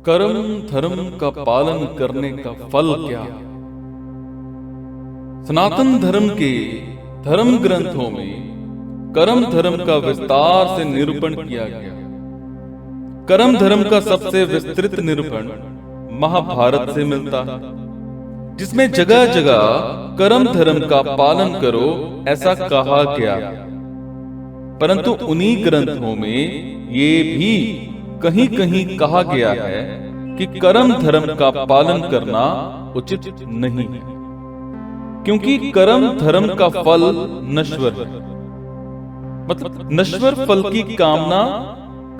कर्म धर्म का पालन करने का फल क्या? सनातन धर्म के धर्म ग्रंथों में कर्म धर्म का विस्तार से निरूपण किया गया। कर्म धर्म का सबसे विस्तृत निरूपण महाभारत से मिलता है, जिसमें जगह जगह कर्म धर्म का पालन करो ऐसा कहा गया। परंतु उन्हीं ग्रंथों में ये भी कहीं कहीं कहा गया है कि कर्म धर्म का पालन करना उचित नहीं है, क्योंकि कर्म धर्म का फल नश्वर है। मतलब नश्वर फल की कामना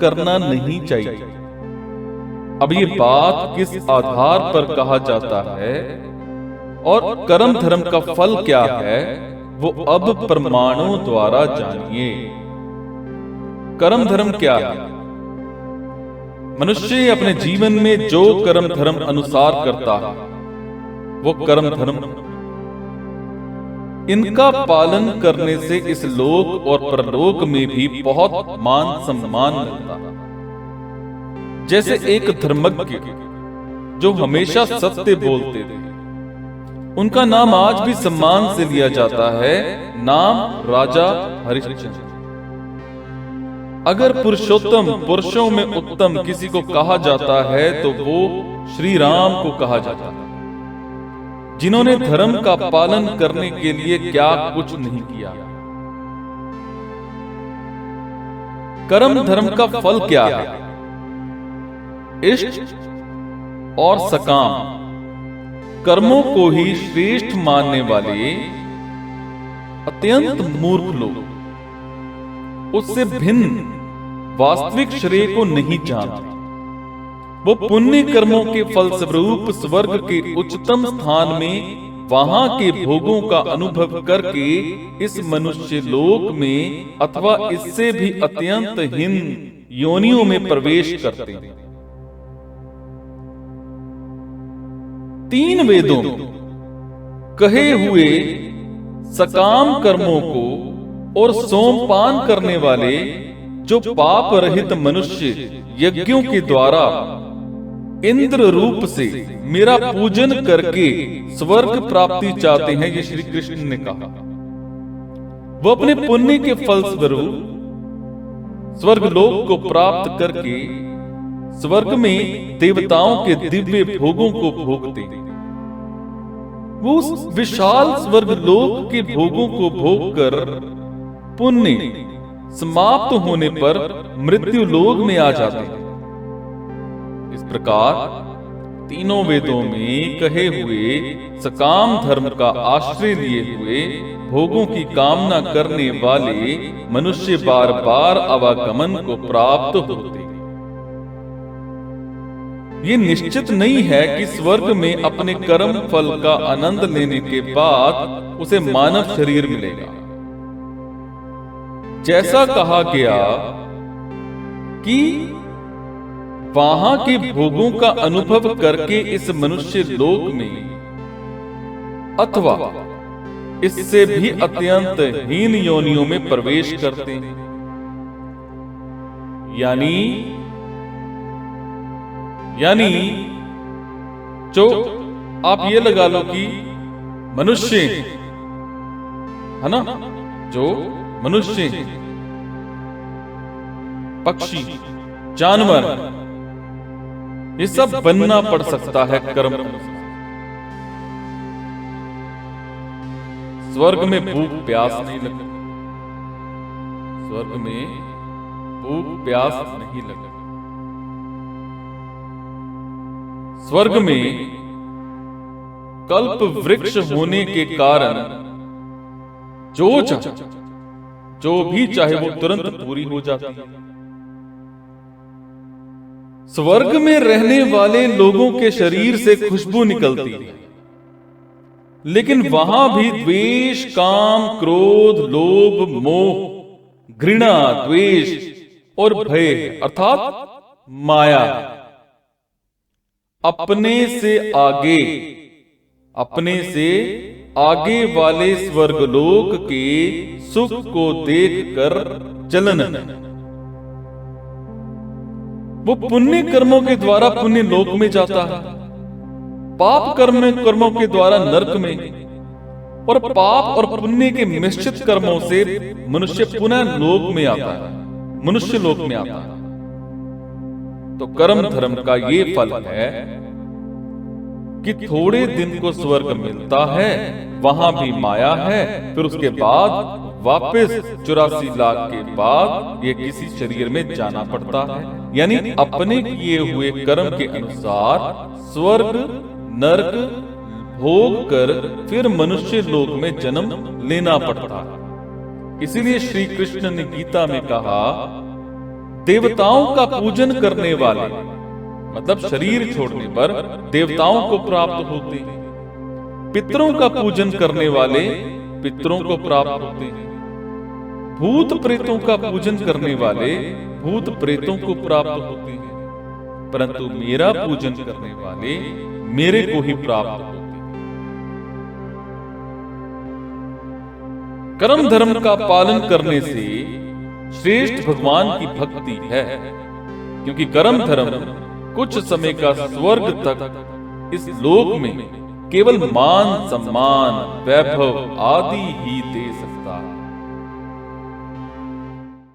करना नहीं चाहिए। अब ये बात किस आधार पर कहा जाता है और कर्म धर्म का फल क्या है, वो अब प्रमाणों द्वारा जानिए। कर्म धर्म क्या है? मनुष्य अपने जीवन में जो कर्म धर्म अनुसार करता है वो कर्म धर्म। इनका पालन करने से इस लोक और परलोक में भी बहुत मान सम्मान मिलता है। जैसे एक धर्मज्ञ जो हमेशा सत्य बोलते थे, उनका नाम आज भी सम्मान से लिया जाता है, नाम राजा हरिश्चंद्र। अगर पुरुषोत्तम पुरुषों में उत्तम किसी को कहा जाता है तो वो श्री राम को कहा जाता है, जिन्होंने धर्म का पालन करने के लिए क्या कुछ नहीं किया। कर्म धर्म का फल क्या है? इष्ट और सकाम कर्मों को ही श्रेष्ठ मानने वाले अत्यंत मूर्ख लोग उससे भिन्न वास्तविक श्रेय को नहीं जानते। वो पुण्य कर्मों के फलस्वरूप स्वर्ग के उच्चतम स्थान में वहां के भोगों का अनुभव करके इस मनुष्य लोक में अथवा इससे भी अत्यंत हीन योनियों में प्रवेश करते हैं। तीन वेदों में कहे हुए सकाम कर्मों को और सोमपान करने वाले जो पाप रहित मनुष्य यज्ञों के द्वारा इंद्र रूप से मेरा पूजन करके स्वर्ग प्राप्ति चाहते हैं, ये श्री कृष्ण ने कहा। वो अपने पुण्य के फलस्वरूप स्वर्ग लोक को प्राप्त करके स्वर्ग में देवताओं के दिव्य भोगों को भोगते हैं। वो उस विशाल स्वर्ग लोक के भोगों को भोगकर पुण्य समाप्त होने पर मृत्यु लोक में आ जाते हैं। इस प्रकार तीनों वेदों में कहे हुए सकाम धर्म का आश्रय लिए हुए भोगों की कामना करने वाले मनुष्य बार बार आवागमन को प्राप्त होते हैं। ये निश्चित नहीं है कि स्वर्ग में अपने कर्म फल का आनंद लेने के बाद उसे मानव शरीर मिलेगा। जैसा कहा गया कि वहां के भोगों का अनुभव करके इस मनुष्य लोक में अथवा इससे भी अत्यंत हीन योनियों में प्रवेश करते हैं। यानी जो आप ये लगा लो कि मनुष्य है ना, जो मनुष्य हैं, पक्षी, जानवर, ये सब बनना पड़ सकता है कर्म। स्वर्ग में भूख प्यास नहीं लगती। स्वर्ग में भूख प्यास नहीं लगती। स्वर्ग में कल्प वृक्ष होने के कारण जो भी चाहे वो तुरंत पूरी हो जाती है। स्वर्ग में रहने वाले लोगों के शरीर से खुशबू निकलती है, लेकिन वहां भी द्वेष, काम, क्रोध, लोभ, मोह, घृणा, द्वेष और भय अर्थात माया अपने से आगे वाले स्वर्गलोक के सुख को देखकर जलन है। वो पुण्य कर्मों के द्वारा पुण्य लोक में जाता है, पाप कर्मों के द्वारा नरक में, और पाप और पुण्य के मिश्रित कर्मों से मनुष्य पुनः लोक में आता है, मनुष्य लोक में आता है। तो कर्म धर्म का ये फल है कि थोड़े दिन को स्वर्ग मिलता है, वहां भी माया है, फिर उसके बाद वापस 84 लाख के बाद ये किसी शरीर में जाना पड़ता है। यानी अपने किए हुए कर्म के अनुसार स्वर्ग नरक भोग कर फिर मनुष्य लोक में जन्म लेना पड़ता है। इसीलिए श्री कृष्ण ने गीता में कहा, देवताओं का पूजन करने वाले, मतलब शरीर छोड़ने पर देवताओं को प्राप्त होते हैं, पितरों का पूजन करने वाले पितरों को प्राप्त होते हैं, भूत प्रेतों का पूजन करने वाले भूत प्रेतों को प्राप्त होते हैं, परंतु मेरा पूजन करने वाले मेरे को ही प्राप्त होते हैं। कर्म धर्म का पालन करने से श्रेष्ठ भगवान की भक्ति है, क्योंकि कर्म धर्म कुछ समय का स्वर्ग तक इस लोक में केवल मान सम्मान वैभव आदि ही दे सकता है।